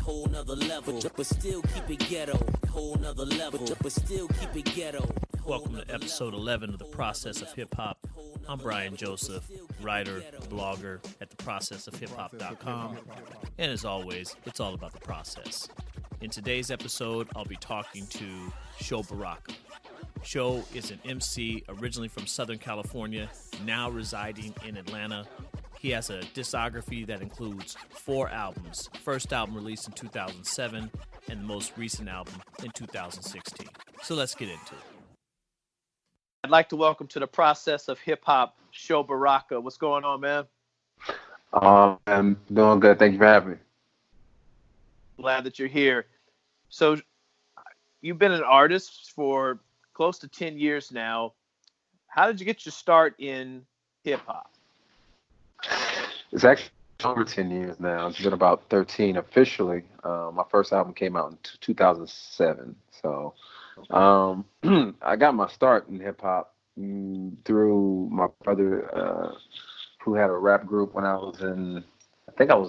whole nother level, but still keep it ghetto. Whole nother level, but still keep it ghetto. Welcome to episode 11 of The Process of Hip Hop. I'm Brian Joseph, writer, blogger at theprocessofhiphop.com. And as always, it's all about the process. In today's episode, I'll be talking to Sho Baraka. Sho is an MC originally from Southern California, now residing in Atlanta. He has a discography that includes 4 albums. First album released in 2007 and the most recent album in 2016. So let's get into it. I'd like to welcome to the Process of Hip Hop, Sho Baraka. What's going on, man? I'm doing good. Thank you for having me. Glad that you're here. So you've been an artist for close to 10 years now. How did you get your start in hip hop? It's actually over 10 years now. It's been about 13 officially. My first album came out in 2007. So I got my start in hip hop through my brother, who had a rap group when I was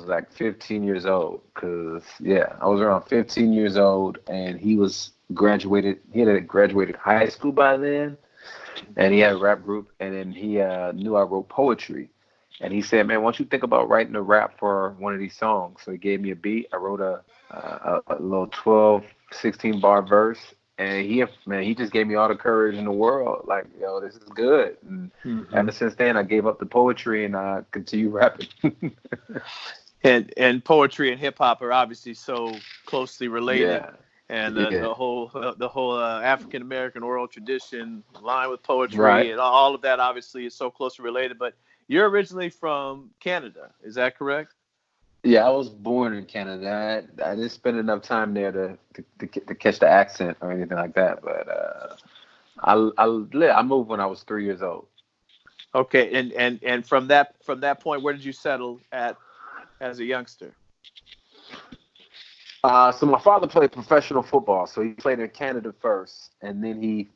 like 15 years old. I was around 15 years old, and he had graduated high school by then, and he had a rap group, and then he knew I wrote poetry. And he said, man, why don't you think about writing a rap for one of these songs? So he gave me a beat. I wrote a little 12, 16 bar verse. And he just gave me all the courage in the world. Like, yo, this is good. And ever since then, I gave up the poetry and I continue rapping. and poetry and hip hop are obviously so closely related. Yeah. And the whole African American oral tradition, line with poetry, right, and all of that obviously is so closely related. But you're originally from Canada, is that correct? Yeah, I was born in Canada. I didn't spend enough time there to catch the accent or anything like that. But I moved when I was 3 years old. Okay, and from that point, where did you settle at as a youngster? So my father played professional football. So he played in Canada first, and then he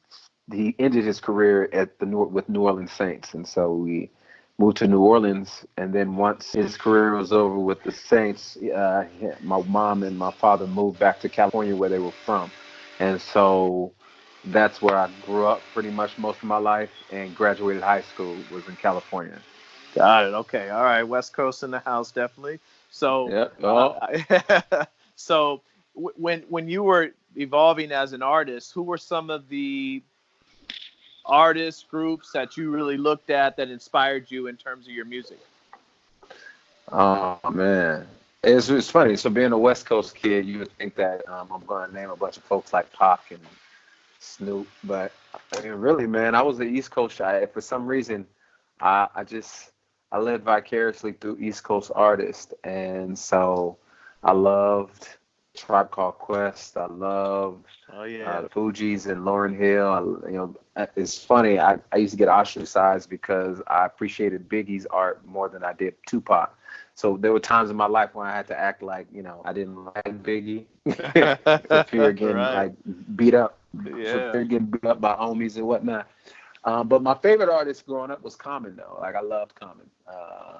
ended his career with New Orleans Saints, and so we moved to New Orleans. And then once his career was over with the Saints, my mom and my father moved back to California, where they were from, and so that's where I grew up pretty much most of my life, and graduated high school was in California. Got it. Okay. All right. West Coast in the house, definitely. So, Yep. So when you were evolving as an artist, who were some of the artists, groups that you really looked at that inspired you in terms of your music? Oh, man. It's funny. So being a West Coast kid, you would think that I'm going to name a bunch of folks like Pac and Snoop. But I mean, really, man, I was an East Coast guy. For some reason, I lived vicariously through East Coast artists. And so I loved Tribe Called Quest. I loved the Fugees and Lauryn Hill. It's funny. I used to get ostracized because I appreciated Biggie's art more than I did Tupac. So there were times in my life when I had to act like, I didn't like Biggie for fear of getting beat up. Yeah. For fear of getting beat up by homies and whatnot. But my favorite artist growing up was Common, though. Like, I loved Common.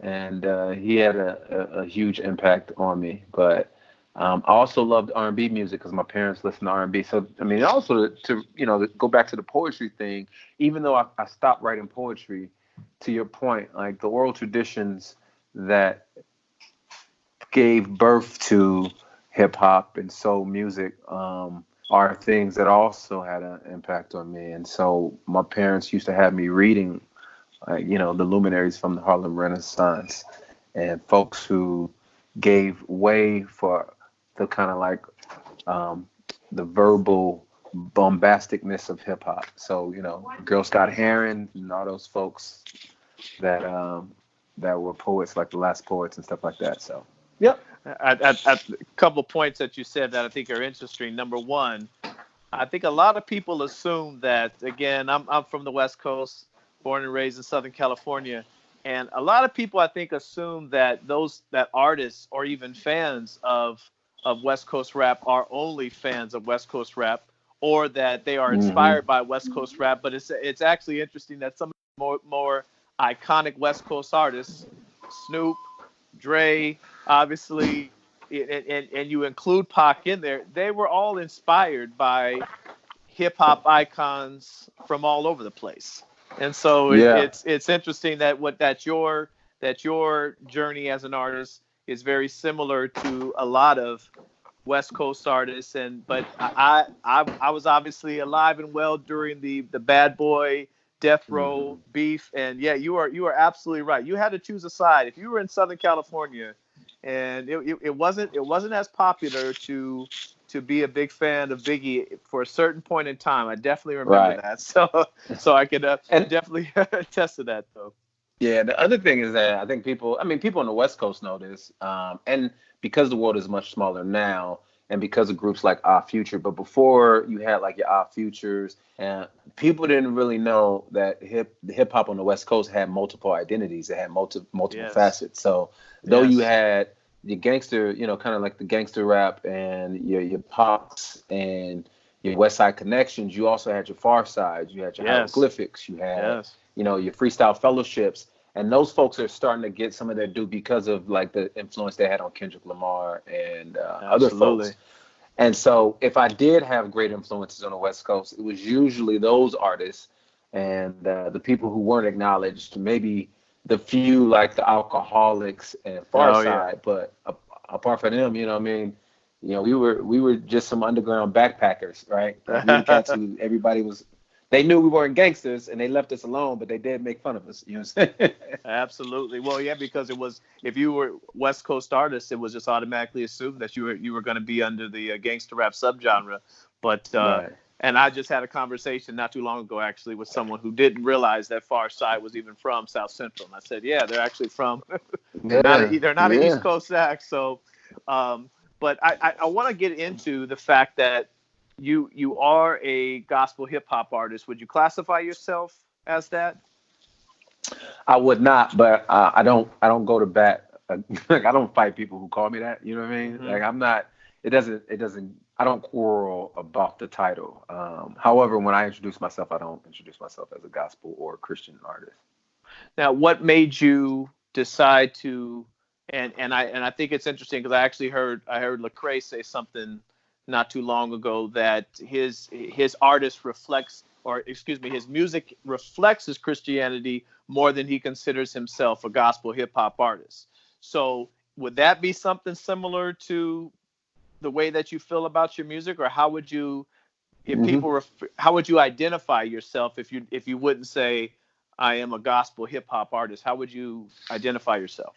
And he had a huge impact on me. But I also loved R&B music because my parents listened to R&B. So, I mean, also to go back to the poetry thing, even though I stopped writing poetry, to your point, like the oral traditions that gave birth to hip hop and soul music are things that also had an impact on me. And so my parents used to have me reading, the luminaries from the Harlem Renaissance and folks who gave way for the kind of like the verbal bombasticness of hip hop. So, Girl Scott Heron and all those folks that were poets, like the Last Poets and stuff like that. So, yep. A couple points that you said that I think are interesting. Number one, I think a lot of people assume that, again, I'm from the West Coast, born and raised in Southern California. And a lot of people, I think, assume that that artists or even fans of West Coast rap are only fans of West Coast rap, or that they are inspired by West Coast rap. But it's actually interesting that some of the more iconic West Coast artists, Snoop, Dre, obviously, and you include Pac in there, they were all inspired by hip hop icons from all over the place. And so Yeah. it's interesting that your journey as an artist is very similar to a lot of West Coast artists. But I was obviously alive and well during the Bad Boy Death Row beef, and yeah, you are absolutely right. You had to choose a side if you were in Southern California, and it wasn't as popular to be a big fan of Biggie for a certain point in time. I definitely remember Right. that. So I could And definitely attest to that though. yeah, the other thing is that I think people on the West Coast know this, and because the world is much smaller now, and because of groups like Our Future, but before you had like your Our Futures, and people didn't really know that hip hop on the West Coast had multiple identities, it had multiple Yes. facets. So though you Yes. had the gangster, kind of like the gangster rap and your pops and your West Side connections, you also had your Far Side, you had your Yes. hieroglyphics, you had Yes. your freestyle fellowships. And those folks are starting to get some of their due because of like the influence they had on Kendrick Lamar and other Absolutely. folks. And so if I did have great influences on the West Coast, it was usually those artists and the people who weren't acknowledged, maybe the few like the Alcoholics and Far Oh, yeah. Side. But apart from them, you know what I mean? We were just some underground backpackers, right? Like we were cats who everybody was. They knew we weren't gangsters and they left us alone, but they did make fun of us. You know what I'm saying? Absolutely. Well, yeah, because it was if you were West Coast artist, it was just automatically assumed that you were going to be under the gangster rap subgenre. But Right. and I just had a conversation not too long ago actually with someone who didn't realize that Far Side was even from South Central. And I said, yeah, they're actually from. they're not an East Coast act. So, but I want to get into the fact that you are a gospel hip hop artist. Would you classify yourself as that? I would not, but I don't go to bat. Like I don't fight people who call me that. You know what I mean? Mm-hmm. Like I'm not. It doesn't. I don't quarrel about the title. However, when I introduce myself, I don't introduce myself as a gospel or Christian artist. Now, what made you decide to? And I think it's interesting because I actually heard Lecrae say something not too long ago that his artist reflects, or excuse me, his music reflects his Christianity more than he considers himself a gospel hip hop artist. So would that be something similar to the way that you feel about your music, or how would you, if people, how would you identify yourself if you wouldn't say I am a gospel hip hop artist? How would you identify yourself?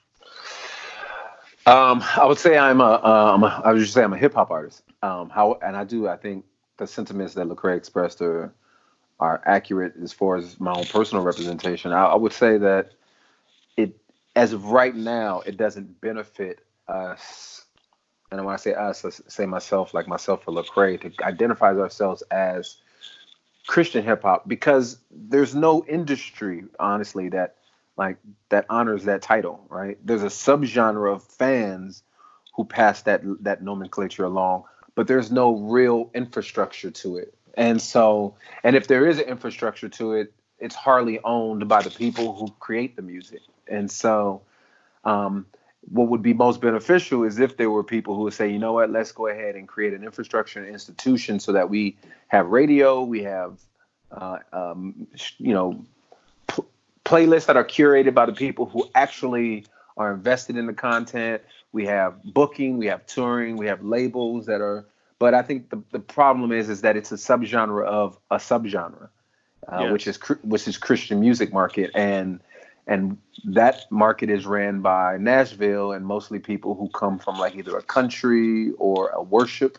I would say I would just say I'm a hip hop artist. I think the sentiments that Lecrae expressed are accurate as far as my own personal representation. I would say that as of right now, it doesn't benefit us. And when I say us, I say myself or Lecrae, to identify ourselves as Christian hip hop, because there's no industry, honestly, that honors that title, right? There's a subgenre of fans who pass that nomenclature along, but there's no real infrastructure to it. And if there is an infrastructure to it, it's hardly owned by the people who create the music. And so, what would be most beneficial is if there were people who would say, you know what, let's go ahead and create an infrastructure and institution so that we have radio, we have, playlists that are curated by the people who actually are invested in the content. We have booking, we have touring, we have labels that are. But I think the problem is that it's a subgenre of a subgenre, Yes. which is Christian music market, and that market is ran by Nashville and mostly people who come from like either a country or a worship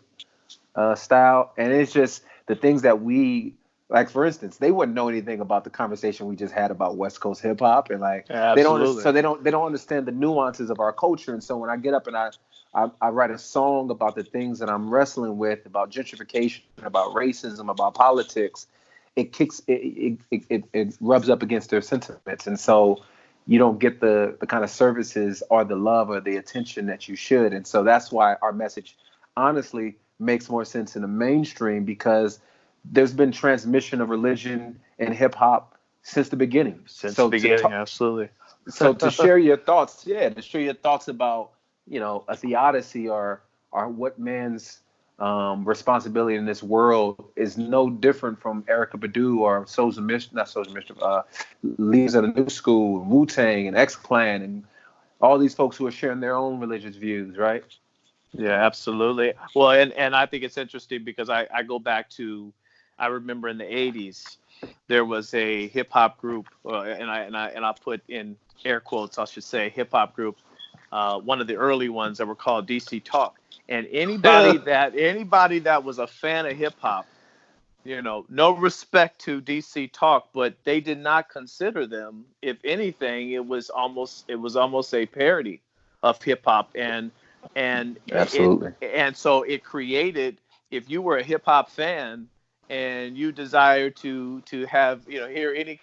style, and it's just the things that we. Like, for instance, they wouldn't know anything about the conversation we just had about West Coast hip hop, and like Absolutely. they don't understand the nuances of our culture. And so when I get up and I write a song about the things that I'm wrestling with, about gentrification, about racism, about politics, it rubs up against their sentiments, and so you don't get the kind of services or the love or the attention that you should. And so that's why our message, honestly, makes more sense in the mainstream, because there's been transmission of religion and hip hop since the beginning. Absolutely. So to share your thoughts, about a theodicy or what man's responsibility in this world is no different from Erica Badu or Souls of Mischief, not Souls of Mischief, leaders of the New School, Wu Tang and X Clan, and all these folks who are sharing their own religious views, right? Yeah, absolutely. Well, and I think it's interesting because I go back to, I remember in the 80s there was a hip hop group, and I put in air quotes, I should say, hip hop group, one of the early ones that were called DC Talk. And anybody that was a fan of hip hop, no respect to DC Talk, but they did not consider them. If anything, it was almost a parody of hip hop, Absolutely. and so it created. If you were a hip hop fan and you desired to have hear any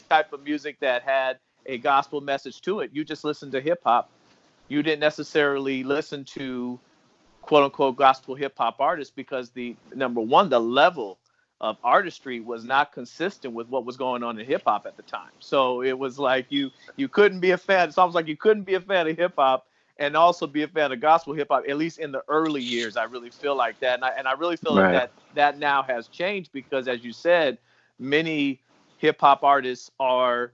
type of music that had a gospel message to it, you just listened to hip hop. You didn't necessarily listen to quote unquote gospel hip hop artists because the number one, the level of artistry was not consistent with what was going on in hip hop at the time. So it was like you couldn't be a fan. It's almost like you couldn't be a fan of hip hop and also be a fan of gospel hip hop. At least in the early years, I really feel like that, and I really feel like Right. that now has changed because, as you said, many hip hop artists are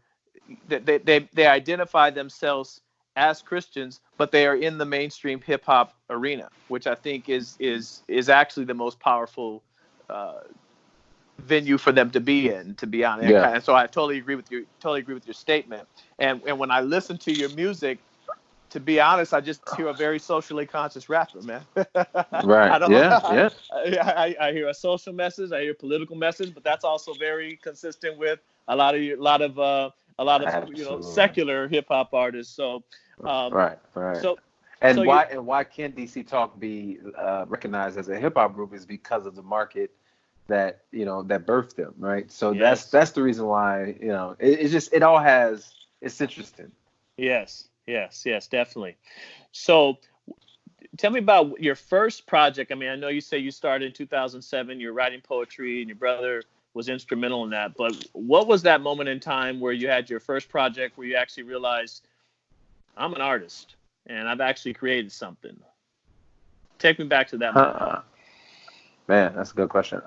they identify themselves as Christians, but they are in the mainstream hip hop arena, which I think is actually the most powerful venue for them to be in, to be honest. Yeah. And so I totally agree with your statement. And when I listen to your music, to be honest, I just hear a very socially conscious rapper, man. Right. I don't. Yeah. Yeah. I hear a social message. I hear a political message, but that's also very consistent with a lot of Absolutely. secular hip hop artists. So, Right. Right. so so And you why can't DC Talk be recognized as a hip hop group is because of the market that birthed them, right? So yes. that's the reason why it's just it's interesting. Yes, definitely. So tell me about your first project. I mean, I know you say you started in 2007, you're writing poetry and your brother was instrumental in that, but what was that moment in time where you had your first project where you actually realized I'm an artist and I've actually created something? Take me back to that moment. Man, that's a good question.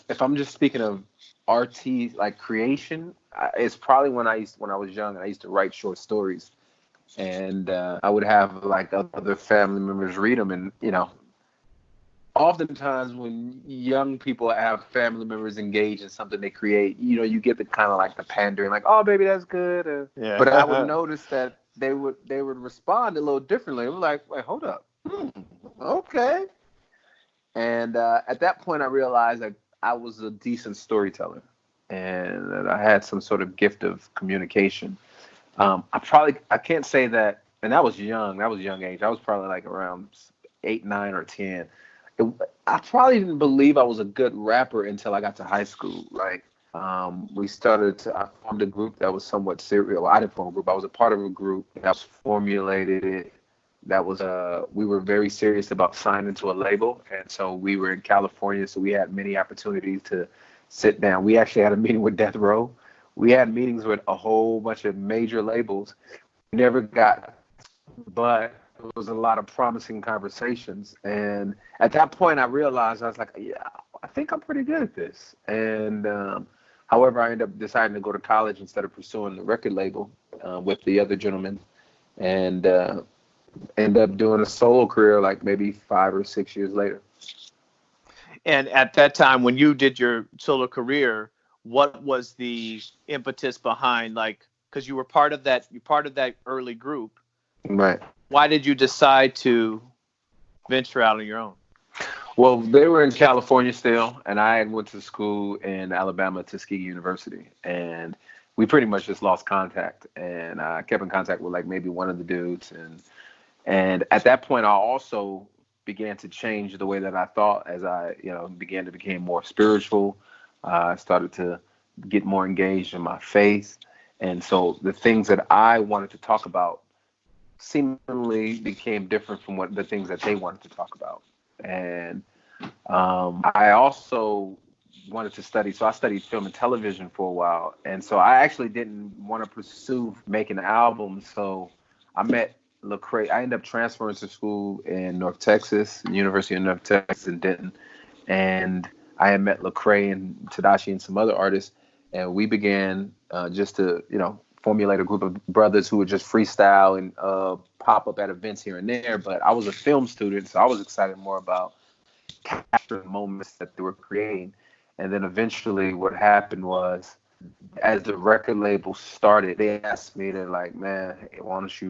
If I'm just speaking of RT like creation, it's probably when I was young and I used to write short stories, and I would have like other family members read them, and oftentimes when young people have family members engage in something they create, you get the kind of like the pandering, like, oh baby, that's good, Yeah. but I would notice that they would respond a little differently. I'm like, wait, hold up, okay. And at that point, I realized that I was a decent storyteller and that I had some sort of gift of communication. I can't say that, and that was young. That was young age. I was probably like around 8, 9, or 10. I probably didn't believe I was a good rapper until I got to high school. Like, I formed a group that was somewhat serious. Well, I didn't form a group. I was a part of a group that was formulated. That was we were very serious about signing to a label, and so we were in California, so we had many opportunities to sit down. We actually had a meeting with Death Row. We had meetings with a whole bunch of major labels. We never got, but there was a lot of promising conversations. And at that point, I realized, I was like, yeah, I think I'm pretty good at this. And however, I ended up deciding to go to college instead of pursuing the record label with the other gentleman, and end up doing a solo career like maybe 5 or 6 years later. And at that time, when you did your solo career, what was the impetus behind, like, because you were part of that early group. Right. Why did you decide to venture out on your own? Well, they were in California still, and I had went to school in Alabama, Tuskegee University, and we pretty much just lost contact. And I kept in contact with like maybe one of the dudes, and at that point, I also began to change the way that I thought as I, began to become more spiritual. I started to get more engaged in my faith. And so the things that I wanted to talk about seemingly became different from what the things that they wanted to talk about. And I also wanted to study. So I studied film and television for a while. And so I actually didn't want to pursue making albums. So I met Lecrae. I ended up transferring to school in North Texas, University of North Texas in Denton. And I had met Lecrae and Tadashi and some other artists. And we began just to, formulate a group of brothers who would just freestyle and pop up at events here and there. But I was a film student, so I was excited more about capturing moments that they were creating. And then eventually what happened was, as the record label started, they asked me to like, man, hey, why don't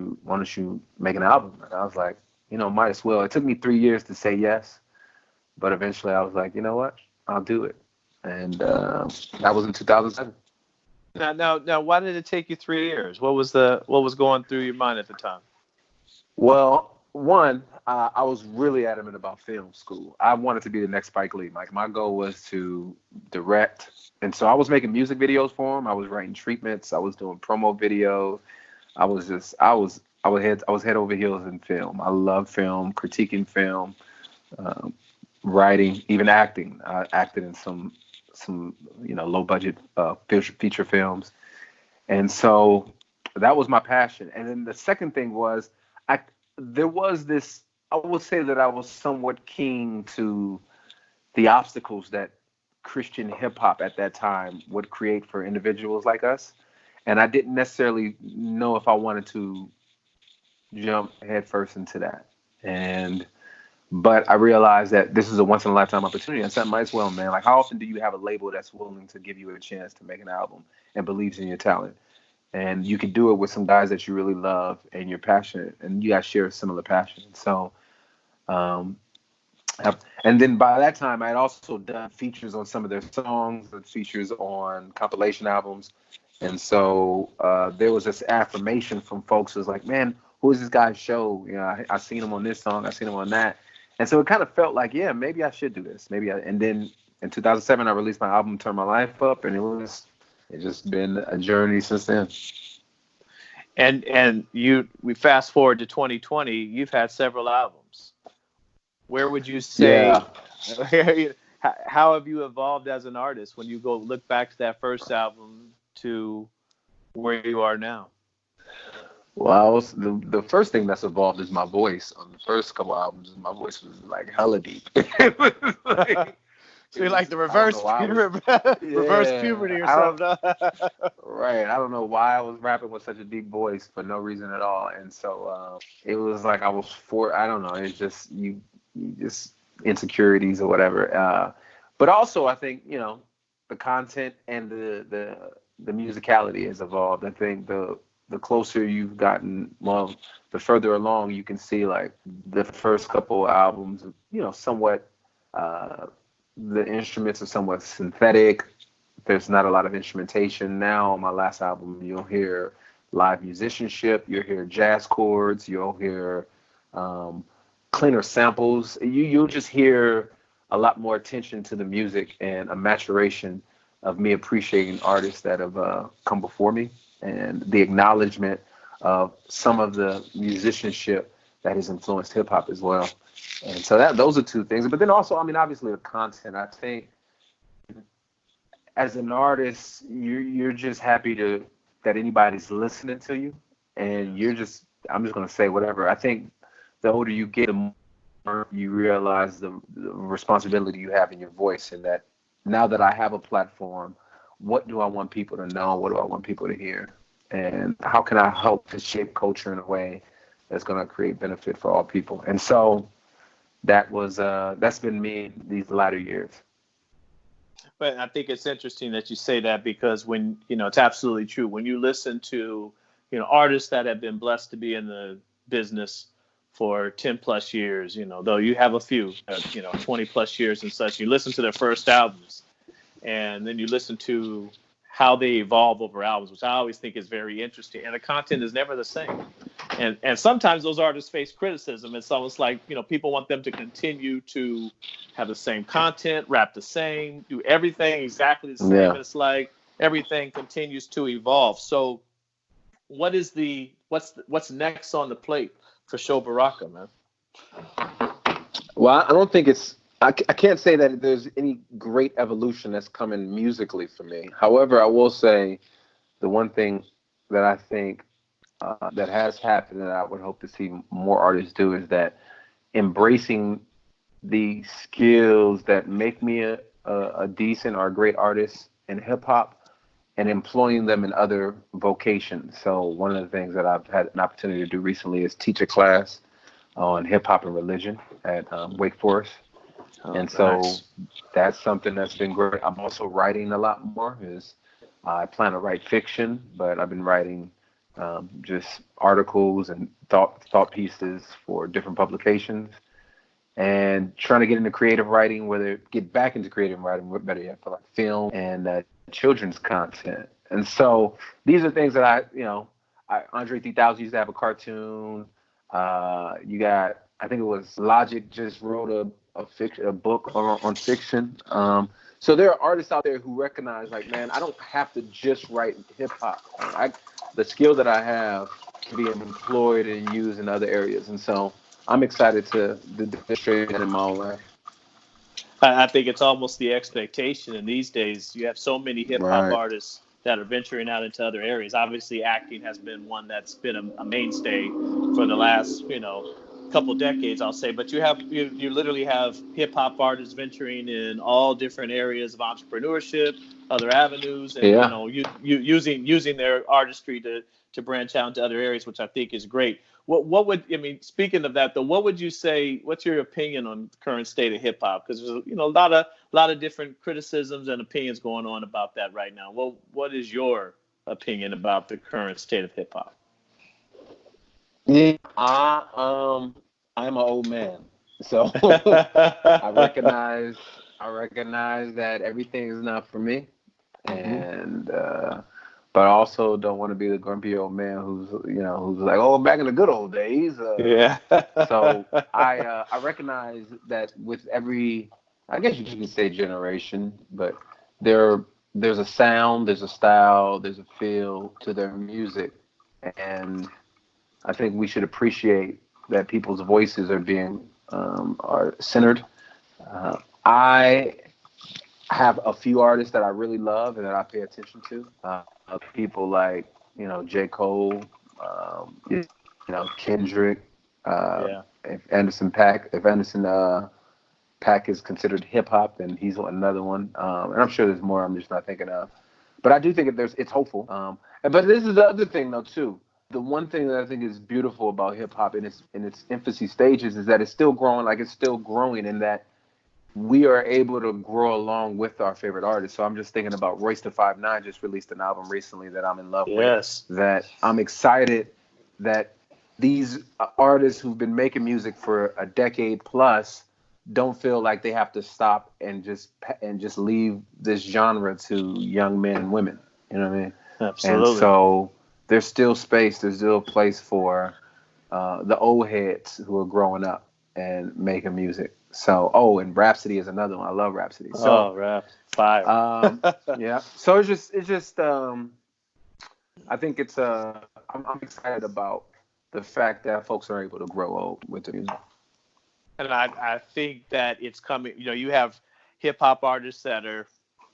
you make an album? And I was like, might as well. It took me 3 years to say yes, but eventually I was like, you know what? I'll do it. And that was in 2007. Now, why did it take you 3 years? What was going through your mind at the time? Well, one, I was really adamant about film school. I wanted to be the next Spike Lee. Like my goal was to direct, and so I was making music videos for him. I was writing treatments. I was doing promo videos. I was head over heels in film. I love film, critiquing film, writing, even acting. I acted in some low budget feature films, and so that was my passion. And then the second thing was there was this, I would say that I was somewhat keen to the obstacles that Christian hip hop at that time would create for individuals like us. And I didn't necessarily know if I wanted to jump headfirst into that. But I realized that this is a once in a lifetime opportunity. I said, might as well, man. Like, how often do you have a label that's willing to give you a chance to make an album and believes in your talent? And you can do it with some guys that you really love and you're passionate, and you guys share a similar passion. So, and then by that time, I had also done features on some of their songs, and features on compilation albums. And so there was this affirmation from folks who was like, man, who is this guy Sho? I seen him on this song, I seen him on that. And so it kind of felt like, yeah, maybe I should do this. And then in 2007, I released my album, Turn My Life Up, and it's just been a journey since then. And we fast forward to 2020, you've had several albums. Where would you say, how have you evolved as an artist when you go look back to that first album to where you are now? Well, the first thing that's evolved is my voice. On the first couple albums, my voice was like hella deep. So you're like the reverse puberty or something. Right. I don't know why I was rapping with such a deep voice for no reason at all. And so it was like I was I don't know. It's just you just insecurities or whatever. But also I think, the content and the musicality has evolved. I think the closer you've gotten, the further along you can see, like the first couple albums, somewhat the instruments are somewhat synthetic. There's not a lot of instrumentation. Now on my last album, you'll hear live musicianship, you'll hear jazz chords, you'll hear cleaner samples. You'll just hear a lot more attention to the music and a maturation of me appreciating artists that have come before me, and the acknowledgement of some of the musicianship that has influenced hip hop as well. And so those are two things. But then also, obviously the content. I think as an artist, you're just happy that anybody's listening to you, and I'm just gonna say whatever. I think the older you get, the more you realize the responsibility you have in your voice, and that now that I have a platform, what do I want people to know? What do I want people to hear? And how can I help to shape culture in a way that's going to create benefit for all people? And so that's been me these latter years. But I think it's interesting that you say that, because when, it's absolutely true. When you listen to, artists that have been blessed to be in the business for 10 plus years, though you have a few, 20 plus years and such, you listen to their first albums, and then you listen to how they evolve over albums, which I always think is very interesting. And the content is never the same. And sometimes those artists face criticism. It's almost like, people want them to continue to have the same content, rap the same, do everything exactly the same. Yeah. And it's like everything continues to evolve. So what's next on the plate for Sho Baraka, man? Well, I don't think it's I can't say that there's any great evolution that's coming musically for me. However, I will say the one thing that I think that has happened that I would hope to see more artists do is that embracing the skills that make me a decent or a great artist in hip hop and employing them in other vocations. So one of the things that I've had an opportunity to do recently is teach a class on hip hop and religion at Wake Forest. And so Nice. that's something that's been great. I'm also writing a lot more. I plan to write fiction, but I've been writing just articles and thought pieces for different publications, and trying to get into creative writing, whether get back into creative writing, better yet, for like film and children's content. And so these are things that Andre 3000 used to have a cartoon. You got, I think it was Logic just wrote a book on fiction. So there are artists out there who recognize, like, man, I don't have to just write hip hop. The skill that I have can be employed and used in other areas. And so I'm excited to demonstrate it in my own way. I think it's almost the expectation. And these days, you have so many hip hop Right. artists that are venturing out into other areas. Obviously, acting has been one that's been a mainstay for the last, couple decades, I'll say. But you literally have hip hop artists venturing in all different areas of entrepreneurship, other avenues, and Yeah. using their artistry to branch out into other areas, which I think is great. Speaking of that though, what would you say? What's your opinion on the current state of hip hop? Because there's a lot of different criticisms and opinions going on about that right now. Well, what is your opinion about the current state of hip hop? Yeah. I'm an old man, so I recognize that everything is not for me, and but I also don't want to be the grumpy old man who's like, oh, back in the good old days. Yeah. So I recognize that with every, I guess you can say generation, but there's a sound, there's a style, there's a feel to their music, and I think we should appreciate that people's voices are centered. I have a few artists that I really love and that I pay attention to. People like J. Cole, Kendrick. Yeah. If Anderson Paak is considered hip hop, then he's another one. And I'm sure there's more I'm just not thinking of. But I do think it's hopeful. But this is the other thing though too. The one thing that I think is beautiful about hip hop in its infancy stages is that it's still growing, and that we are able to grow along with our favorite artists. So I'm just thinking about Royce da 5'9" just released an album recently that I'm in love Yes. with. That I'm excited that these artists who've been making music for a decade plus don't feel like they have to stop and just leave this genre to young men and women. You know what I mean? Absolutely. And so there's still space, there's still a place for the old heads who are growing up and making music. So, and Rhapsody is another one. I love Rhapsody. So, Rap fire. yeah. So it's just I think I'm excited about the fact that folks are able to grow old with the music. And I think that it's coming. You have hip hop artists that are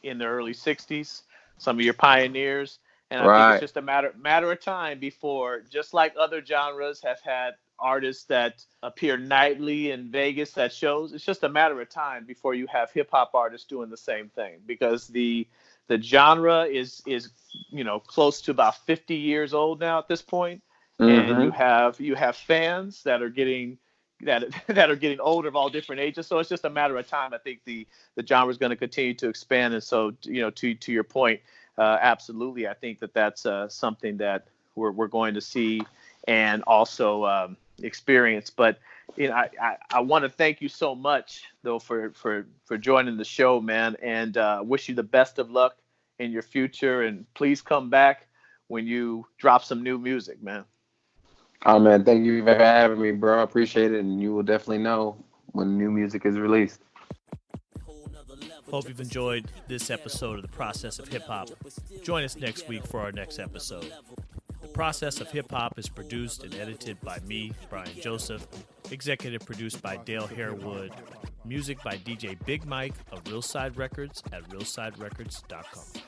in their early 60s, some of your pioneers, and I think it's just a matter of time before, just like other genres have had artists that appear nightly in Vegas at shows, it's just a matter of time before you have hip hop artists doing the same thing, because the genre is close to about 50 years old now at this point, and you have fans that are getting older of all different ages. So it's just a matter of time. I think the genre is going to continue to expand, and so to your point, absolutely, I think that's something that we're going to see and also experience. But I want to thank you so much though for joining the show, man, and wish you the best of luck in your future. And please come back when you drop some new music, man. Oh man, thank you for having me, bro. I appreciate it, and you will definitely know when new music is released. Hope you've enjoyed this episode of The Process of Hip Hop. Join us next week for our next episode. The Process of Hip Hop is produced and edited by me, Brian Joseph. Executive produced by Dale Harewood. Music by DJ Big Mike of Realside Records at realsiderecords.com.